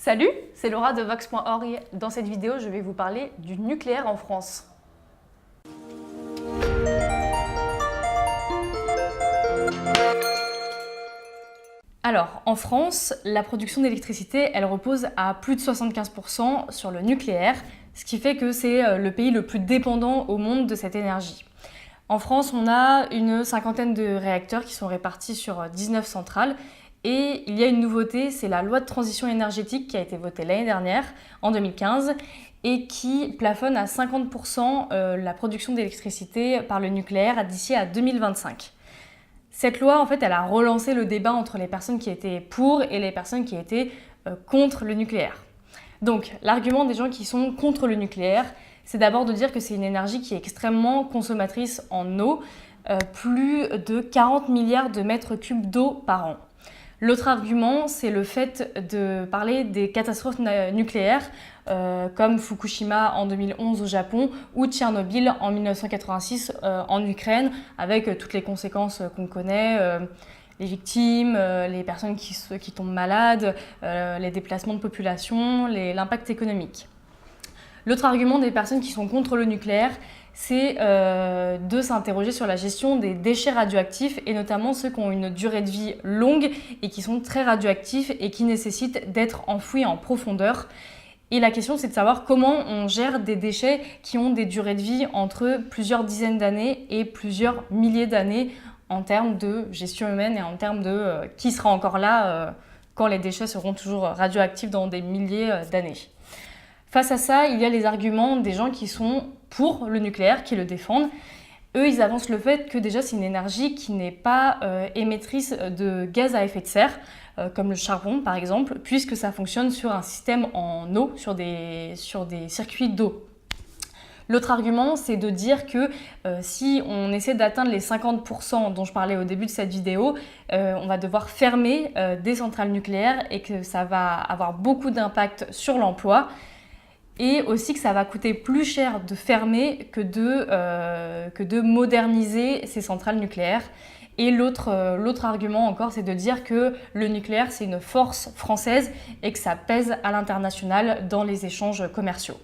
Salut, c'est Laura de Vox.org. Dans cette vidéo, je vais vous parler du nucléaire en France. Alors, en France, la production d'électricité, elle repose à plus de 75% sur le nucléaire, ce qui fait que c'est le pays le plus dépendant au monde de cette énergie. En France, on a une cinquantaine de réacteurs qui sont répartis sur 19 centrales. Et il y a une nouveauté, c'est la loi de transition énergétique qui a été votée l'année dernière, en 2015, et qui plafonne à 50% la production d'électricité par le nucléaire d'ici à 2025. Cette loi, en fait, elle a relancé le débat entre les personnes qui étaient pour et les personnes qui étaient contre le nucléaire. Donc, l'argument des gens qui sont contre le nucléaire, c'est d'abord de dire que c'est une énergie qui est extrêmement consommatrice en eau, plus de 40 milliards de mètres cubes d'eau par an. L'autre argument, c'est le fait de parler des catastrophes nucléaires comme Fukushima en 2011 au Japon ou Tchernobyl en 1986 en Ukraine, avec toutes les conséquences qu'on connaît, les victimes, les personnes qui tombent malades, les déplacements de population, l'impact économique. L'autre argument des personnes qui sont contre le nucléaire, c'est de s'interroger sur la gestion des déchets radioactifs et notamment ceux qui ont une durée de vie longue et qui sont très radioactifs et qui nécessitent d'être enfouis en profondeur. Et la question, c'est de savoir comment on gère des déchets qui ont des durées de vie entre plusieurs dizaines d'années et plusieurs milliers d'années en termes de gestion humaine et en termes de qui sera encore là quand les déchets seront toujours radioactifs dans des milliers d'années. Face à ça, il y a les arguments des gens qui sont pour le nucléaire, qui le défendent. Eux, ils avancent le fait que déjà c'est une énergie qui n'est pas émettrice de gaz à effet de serre, comme le charbon par exemple, puisque ça fonctionne sur un système en eau, sur des circuits d'eau. L'autre argument, c'est de dire que si on essaie d'atteindre les 50% dont je parlais au début de cette vidéo, on va devoir fermer des centrales nucléaires et que ça va avoir beaucoup d'impact sur l'emploi. Et aussi que ça va coûter plus cher de fermer que de moderniser ces centrales nucléaires. Et l'autre argument encore, c'est de dire que le nucléaire, c'est une force française et que ça pèse à l'international dans les échanges commerciaux.